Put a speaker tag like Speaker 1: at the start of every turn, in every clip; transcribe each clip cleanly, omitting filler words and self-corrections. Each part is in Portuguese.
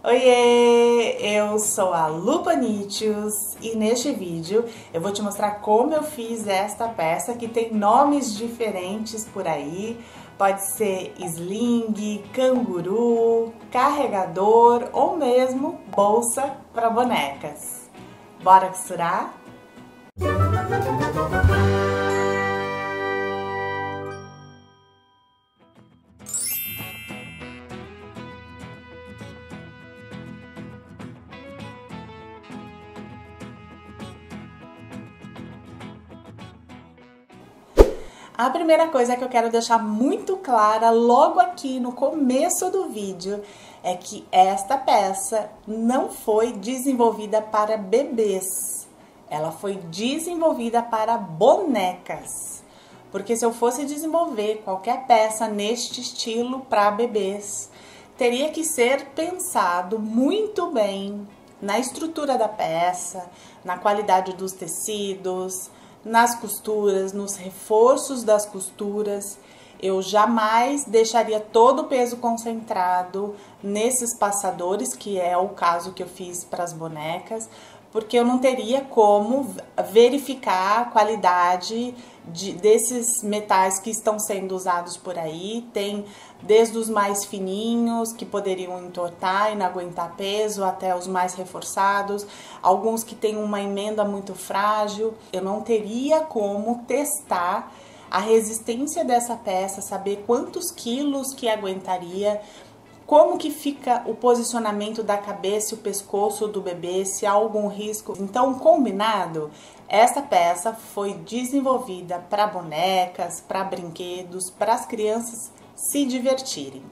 Speaker 1: Oiê, eu sou a Lupanitius e neste vídeo eu vou te mostrar como eu fiz esta peça que tem nomes diferentes por aí. Pode ser sling, canguru, carregador ou mesmo bolsa para bonecas. Bora costurar? A primeira coisa que eu quero deixar muito clara logo aqui no começo do vídeo é que esta peça não foi desenvolvida para bebês. Ela foi desenvolvida para bonecas. Porque se eu fosse desenvolver qualquer peça neste estilo para bebês, teria que ser pensado muito bem na estrutura da peça, na qualidade dos tecidos, nas costuras, nos reforços das costuras. Eu jamais deixaria todo o peso concentrado nesses passadores, que é o caso que eu fiz para as bonecas, porque eu não teria como verificar a qualidade desses metais que estão sendo usados por aí. Tem desde os mais fininhos, que poderiam entortar e não aguentar peso, até os mais reforçados, alguns que têm uma emenda muito frágil. Eu não teria como testar a resistência dessa peça, saber quantos quilos que aguentaria, como que fica o posicionamento da cabeça e o pescoço do bebê, se há algum risco. Então, combinado, essa peça foi desenvolvida para bonecas, para brinquedos, para as crianças se divertirem.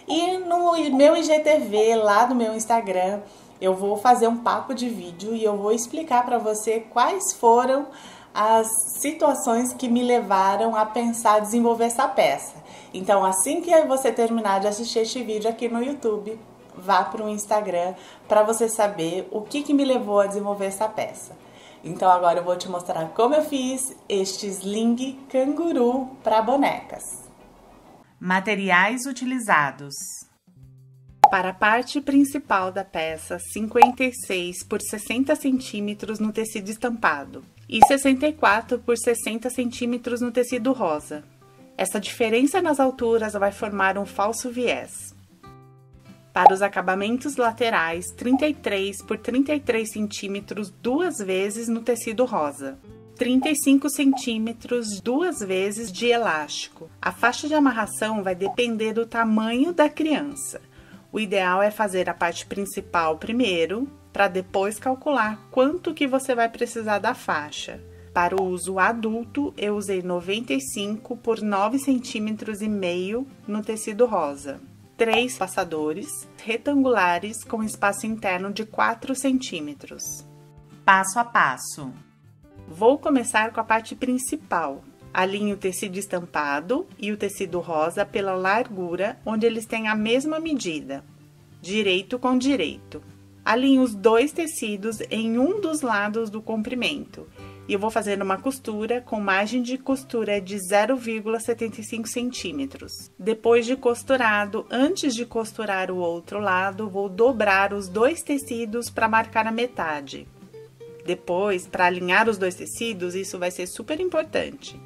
Speaker 1: E no meu IGTV, lá no meu Instagram, eu vou fazer um papo de vídeo e eu vou explicar para você quais foram as situações que me levaram a pensar desenvolver essa peça. Então, assim que você terminar de assistir este vídeo aqui no YouTube, vá para o Instagram para você saber o que me levou a desenvolver essa peça. Então, agora eu vou te mostrar como eu fiz este sling canguru para bonecas. Materiais utilizados. Para a parte principal da peça, 56 por 60 centímetros no tecido estampado e 64 por 60 centímetros no tecido rosa. Essa diferença nas alturas vai formar um falso viés. Para os acabamentos laterais, 33 por 33 centímetros duas vezes no tecido rosa. 35 centímetros duas vezes de elástico. A faixa de amarração vai depender do tamanho da criança. O ideal é fazer a parte principal primeiro, para depois calcular quanto que você vai precisar da faixa. Para o uso adulto, eu usei 95 por 9,5 centímetros no tecido rosa. 3 passadores retangulares com espaço interno de 4 centímetros. Passo a passo. Vou começar com a parte principal. Alinho o tecido estampado e o tecido rosa pela largura, onde eles têm a mesma medida, direito com direito. Alinho os dois tecidos em um dos lados do comprimento e eu vou fazer uma costura com margem de costura de 0,75 centímetros. Depois de costurado, antes de costurar o outro lado, vou dobrar os dois tecidos para marcar a metade. Depois, para alinhar os dois tecidos, isso vai ser super importante.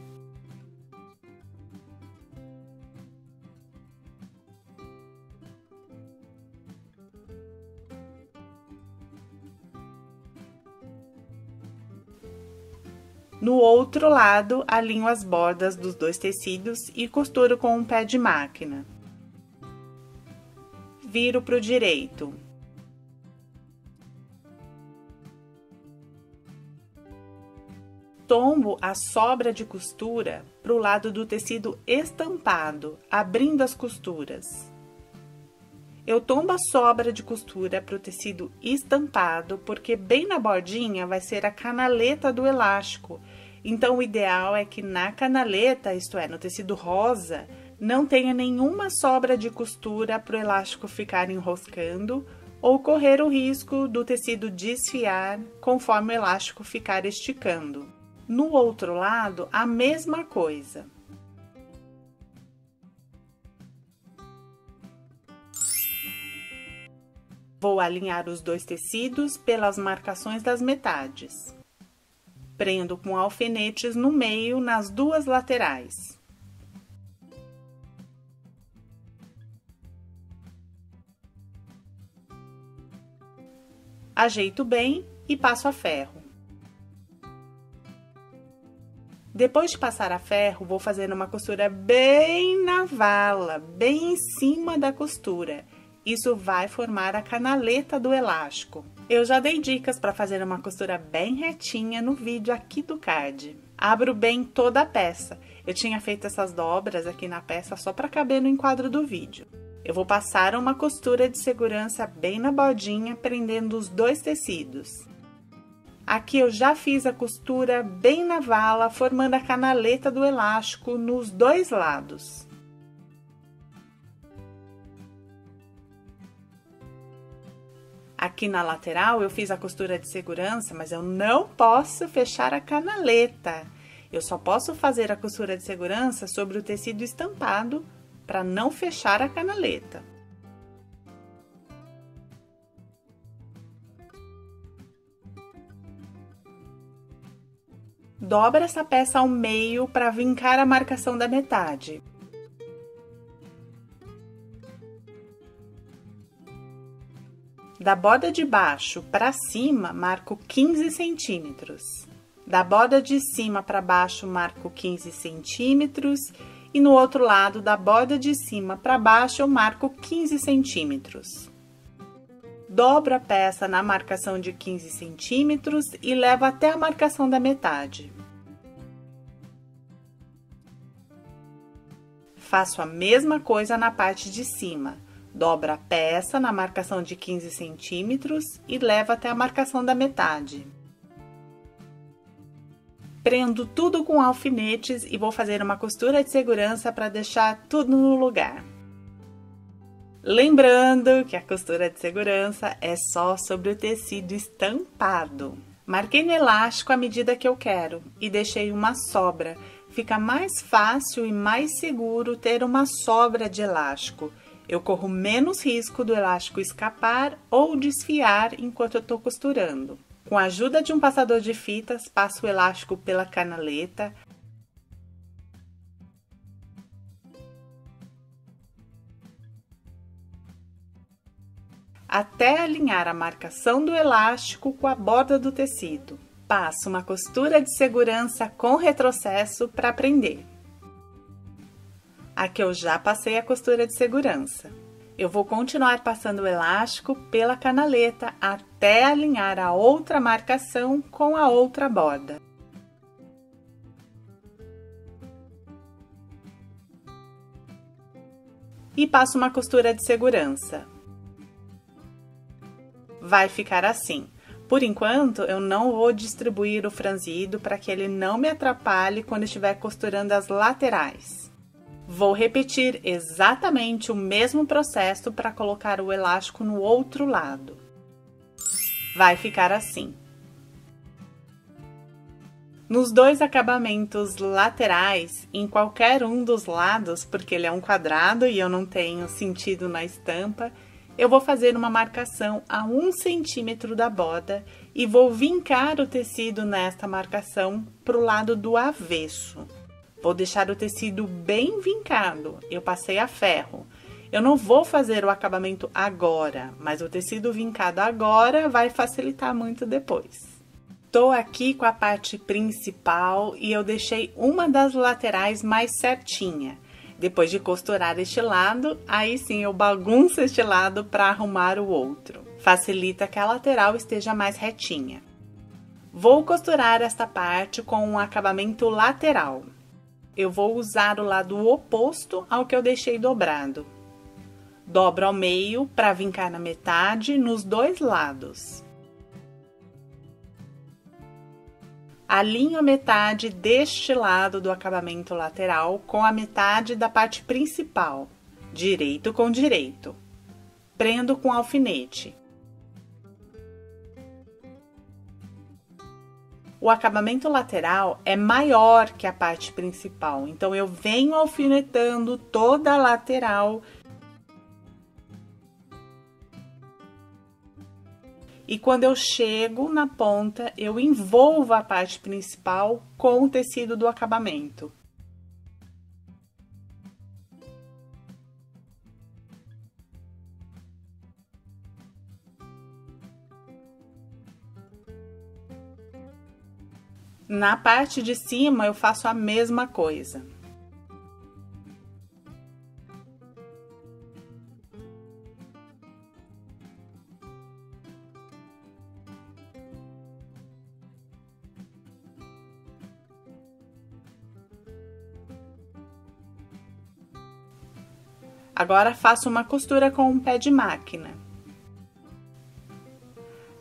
Speaker 1: No outro lado, alinho as bordas dos dois tecidos e costuro com um pé de máquina. Viro para o direito. Tombo a sobra de costura para o lado do tecido estampado, abrindo as costuras. Eu tombo a sobra de costura para o tecido estampado, porque bem na bordinha vai ser a canaleta do elástico. Então, o ideal é que na canaleta, isto é, no tecido rosa, não tenha nenhuma sobra de costura para o elástico ficar enroscando ou correr o risco do tecido desfiar conforme o elástico ficar esticando. No outro lado, a mesma coisa. Vou alinhar os dois tecidos pelas marcações das metades. Prendo com alfinetes no meio nas duas laterais. Ajeito bem e passo a ferro. Depois de passar a ferro, vou fazendo uma costura bem na vala, bem em cima da costura. Isso vai formar a canaleta do elástico. Eu já dei dicas para fazer uma costura bem retinha no vídeo aqui do card. Abro bem toda a peça. Eu tinha feito essas dobras aqui na peça só para caber no enquadro do vídeo. Eu vou passar uma costura de segurança bem na bordinha, prendendo os dois tecidos. Aqui eu já fiz a costura bem na vala, formando a canaleta do elástico nos dois lados. Aqui na lateral eu fiz a costura de segurança, mas eu não posso fechar a canaleta. Eu só posso fazer a costura de segurança sobre o tecido estampado, para não fechar a canaleta. Dobra essa peça ao meio para vincar a marcação da metade. Da borda de baixo para cima, marco 15 centímetros. Da borda de cima para baixo, marco 15 centímetros. E no outro lado, da borda de cima para baixo, eu marco 15 centímetros. Dobro a peça na marcação de 15 centímetros e levo até a marcação da metade. Faço a mesma coisa na parte de cima. Dobro a peça na marcação de 15 centímetros e levo até a marcação da metade. Prendo tudo com alfinetes e vou fazer uma costura de segurança para deixar tudo no lugar. Lembrando que a costura de segurança é só sobre o tecido estampado. Marquei no elástico a medida que eu quero e deixei uma sobra. Fica mais fácil e mais seguro ter uma sobra de elástico. Eu corro menos risco do elástico escapar ou desfiar enquanto eu estou costurando. Com a ajuda de um passador de fitas, passo o elástico pela canaleta. Até alinhar a marcação do elástico com a borda do tecido. Passo uma costura de segurança com retrocesso para prender. Aqui eu já passei a costura de segurança. Eu vou continuar passando o elástico pela canaleta até alinhar a outra marcação com a outra borda. E passo uma costura de segurança. Vai ficar assim. Por enquanto, eu não vou distribuir o franzido para que ele não me atrapalhe quando estiver costurando as laterais. Vou repetir exatamente o mesmo processo para colocar o elástico no outro lado. Vai ficar assim. Nos dois acabamentos laterais, em qualquer um dos lados, porque ele é um quadrado e eu não tenho sentido na estampa, eu vou fazer uma marcação a 1 centímetro da borda e vou vincar o tecido nesta marcação para o lado do avesso. Vou deixar o tecido bem vincado, eu passei a ferro. Eu não vou fazer o acabamento agora, mas o tecido vincado agora vai facilitar muito depois. Tô aqui com a parte principal e eu deixei uma das laterais mais certinha. Depois de costurar este lado, aí sim eu bagunço este lado para arrumar o outro. Facilita que a lateral esteja mais retinha. Vou costurar esta parte com um acabamento lateral. Eu vou usar o lado oposto ao que eu deixei dobrado. Dobro ao meio para vincar na metade nos dois lados. Alinho a metade deste lado do acabamento lateral com a metade da parte principal, direito com direito. Prendo com alfinete. O acabamento lateral é maior que a parte principal, então eu venho alfinetando toda a lateral. E quando eu chego na ponta, eu envolvo a parte principal com o tecido do acabamento. Na parte de cima, eu faço a mesma coisa. Agora faço uma costura com um pé de máquina.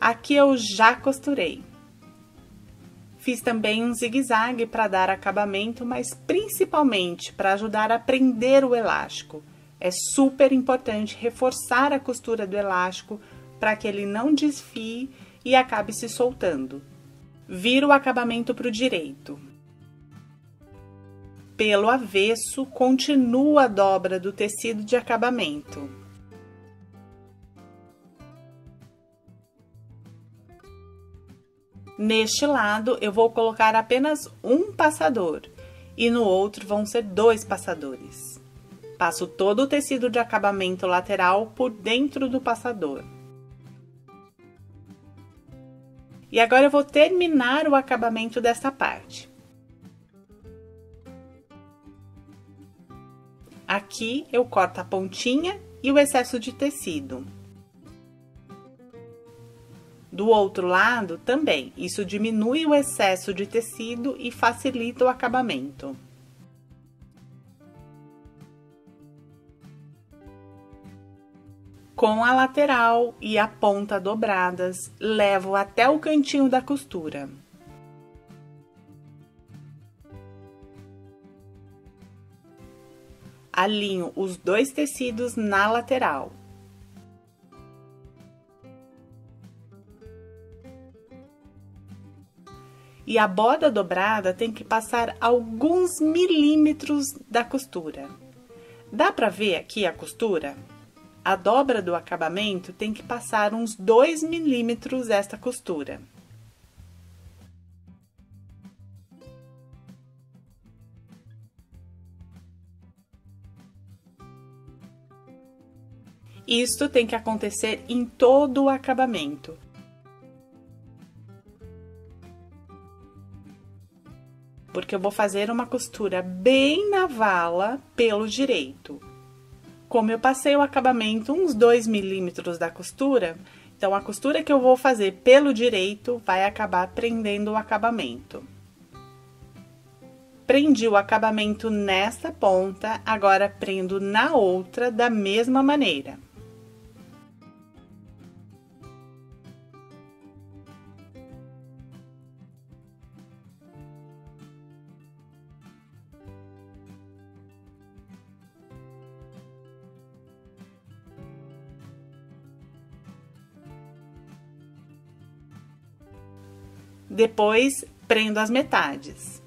Speaker 1: Aqui eu já costurei. Fiz também um zigue-zague para dar acabamento, mas principalmente para ajudar a prender o elástico. É super importante reforçar a costura do elástico para que ele não desfie e acabe se soltando. Viro o acabamento para o direito. Pelo avesso, continuo a dobra do tecido de acabamento. Neste lado, eu vou colocar apenas um passador e no outro vão ser 2 passadores. Passo todo o tecido de acabamento lateral por dentro do passador. E agora eu vou terminar o acabamento dessa parte. Aqui eu corto a pontinha e o excesso de tecido. Do outro lado, também, isso diminui o excesso de tecido e facilita o acabamento. Com a lateral e a ponta dobradas, levo até o cantinho da costura. Alinho os 2 tecidos na lateral. E a borda dobrada tem que passar alguns milímetros da costura. Dá pra ver aqui a costura? A dobra do acabamento tem que passar uns 2 milímetros desta costura. Isto tem que acontecer em todo o acabamento. Porque eu vou fazer uma costura bem na vala pelo direito. Como eu passei o acabamento uns 2 milímetros da costura, então a costura que eu vou fazer pelo direito vai acabar prendendo o acabamento. Prendi o acabamento nessa ponta, agora prendo na outra da mesma maneira. Depois, prendo as metades.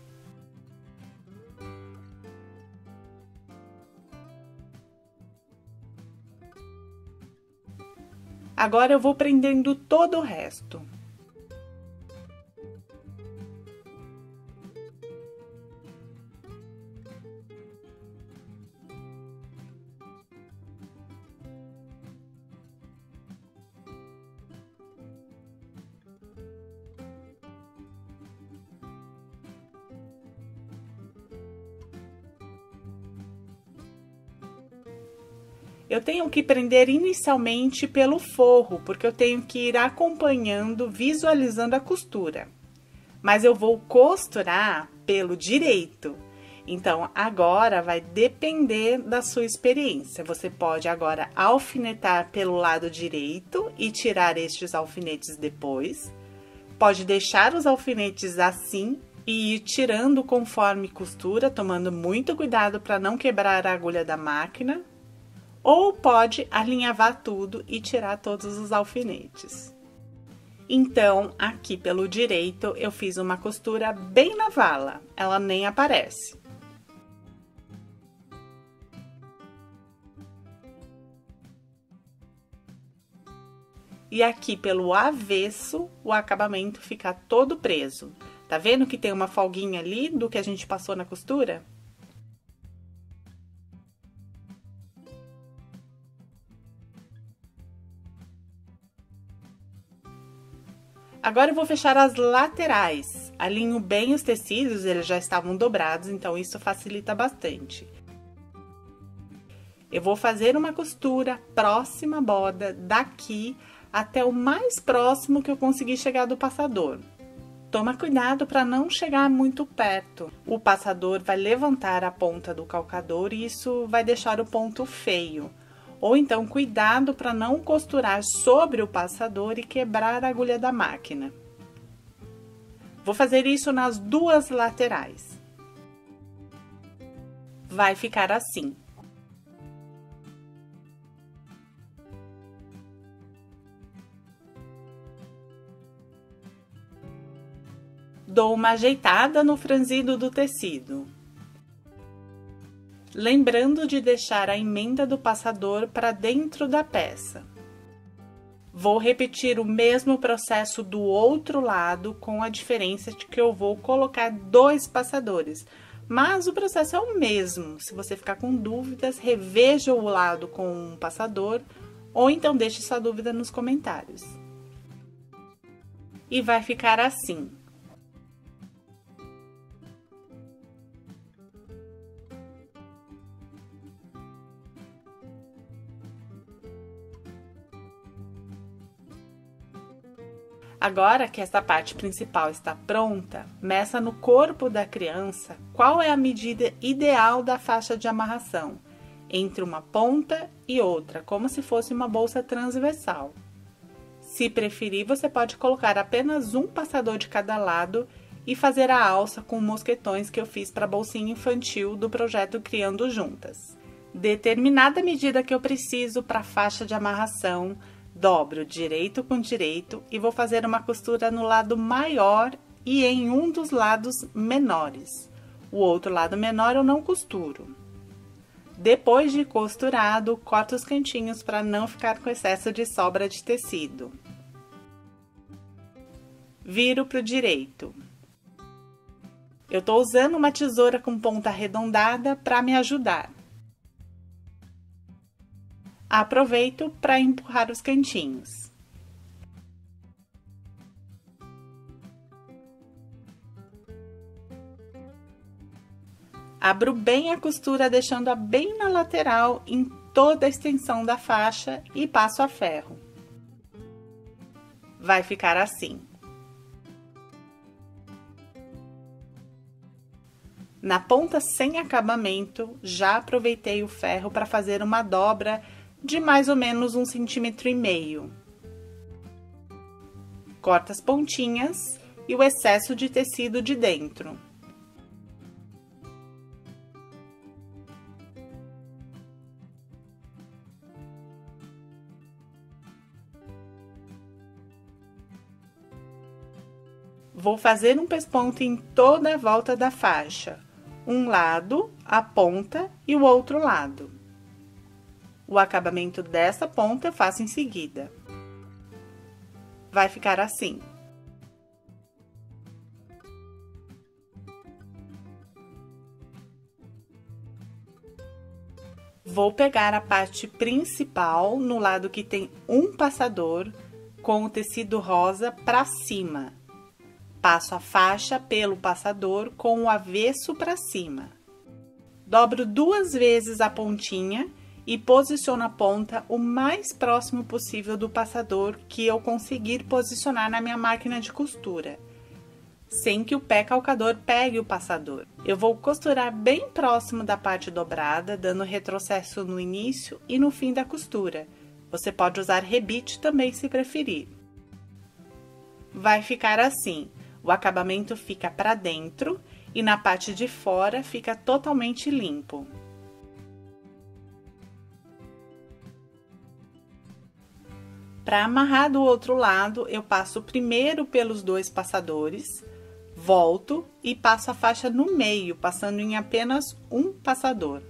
Speaker 1: Agora, eu vou prendendo todo o resto. Eu tenho que prender inicialmente pelo forro, porque eu tenho que ir acompanhando, visualizando a costura. Mas eu vou costurar pelo direito. Então, agora vai depender da sua experiência. Você pode agora alfinetar pelo lado direito e tirar estes alfinetes depois. Pode deixar os alfinetes assim e ir tirando conforme costura, tomando muito cuidado para não quebrar a agulha da máquina. Ou pode alinhavar tudo e tirar todos os alfinetes. Então, aqui pelo direito, eu fiz uma costura bem na vala, ela nem aparece. e aqui pelo avesso o acabamento fica todo preso. Tá vendo que tem uma folguinha ali do que a gente passou na costura? Agora eu vou fechar as laterais. Alinho bem os tecidos, eles já estavam dobrados, então isso facilita bastante. Eu vou fazer uma costura próxima à borda daqui até o mais próximo que eu conseguir chegar do passador. Toma cuidado para não chegar muito perto. O passador vai levantar a ponta do calcador e isso vai deixar o ponto feio. Ou então, cuidado para não costurar sobre o passador e quebrar a agulha da máquina. Vou fazer isso nas duas laterais. Vai ficar assim. Dou uma ajeitada no franzido do tecido. Lembrando de deixar a emenda do passador para dentro da peça. Vou repetir o mesmo processo do outro lado, com a diferença de que eu vou colocar 2 passadores. Mas o processo é o mesmo. Se você ficar com dúvidas, reveja o lado com um passador, ou então deixe sua dúvida nos comentários. E vai ficar assim. Agora que essa parte principal está pronta, meça no corpo da criança qual é a medida ideal da faixa de amarração, entre uma ponta e outra, como se fosse uma bolsa transversal. Se preferir, você pode colocar apenas um passador de cada lado e fazer a alça com mosquetões que eu fiz para a bolsinha infantil do projeto Criando Juntas. Determinada medida que eu preciso para a faixa de amarração, dobro direito com direito e vou fazer uma costura no lado maior e em um dos lados menores. O outro lado menor eu não costuro. Depois de costurado, corto os cantinhos para não ficar com excesso de sobra de tecido. Viro para o direito. Eu tô usando uma tesoura com ponta arredondada para me ajudar. Aproveito para empurrar os cantinhos. Abro bem a costura, deixando-a bem na lateral, em toda a extensão da faixa e passo a ferro. Vai ficar assim. Na ponta sem acabamento, já aproveitei o ferro para fazer uma dobra de mais ou menos 1,5 cm. Corto as pontinhas e o excesso de tecido de dentro. Vou fazer um pesponto em toda a volta da faixa, um lado, a ponta e o outro lado. O acabamento dessa ponta eu faço em seguida. Vai ficar assim. Vou pegar a parte principal, no lado que tem um passador, com o tecido rosa para cima. Passo a faixa pelo passador com o avesso para cima. Dobro 2 vezes a pontinha e posiciono a ponta o mais próximo possível do passador que eu conseguir posicionar na minha máquina de costura, sem que o pé calcador pegue o passador. Eu vou costurar bem próximo da parte dobrada, dando retrocesso no início e no fim da costura. Você pode usar rebite também se preferir. Vai ficar assim, o acabamento fica para dentro e na parte de fora fica totalmente limpo. Para amarrar do outro lado, eu passo primeiro pelos 2 passadores, volto e passo a faixa no meio, passando em apenas um passador.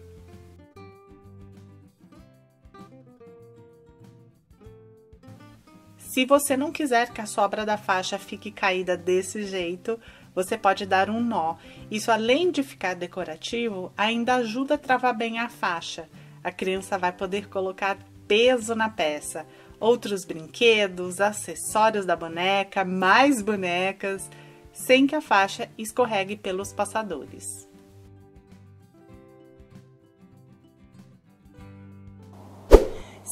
Speaker 1: Se você não quiser que a sobra da faixa fique caída desse jeito, você pode dar um nó. Isso, além de ficar decorativo, ainda ajuda a travar bem a faixa. A criança vai poder colocar peso na peça. Outros brinquedos, acessórios da boneca, mais bonecas, sem que a faixa escorregue pelos passadores.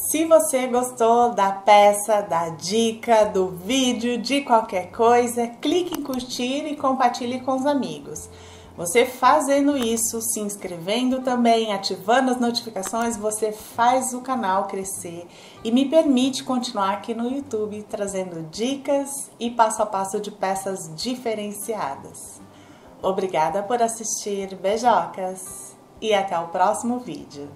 Speaker 1: Se você gostou da peça, da dica, do vídeo, de qualquer coisa, clique em curtir e compartilhe com os amigos. Você fazendo isso, se inscrevendo também, ativando as notificações, você faz o canal crescer e me permite continuar aqui no YouTube trazendo dicas e passo a passo de peças diferenciadas. Obrigada por assistir, beijocas, e até o próximo vídeo.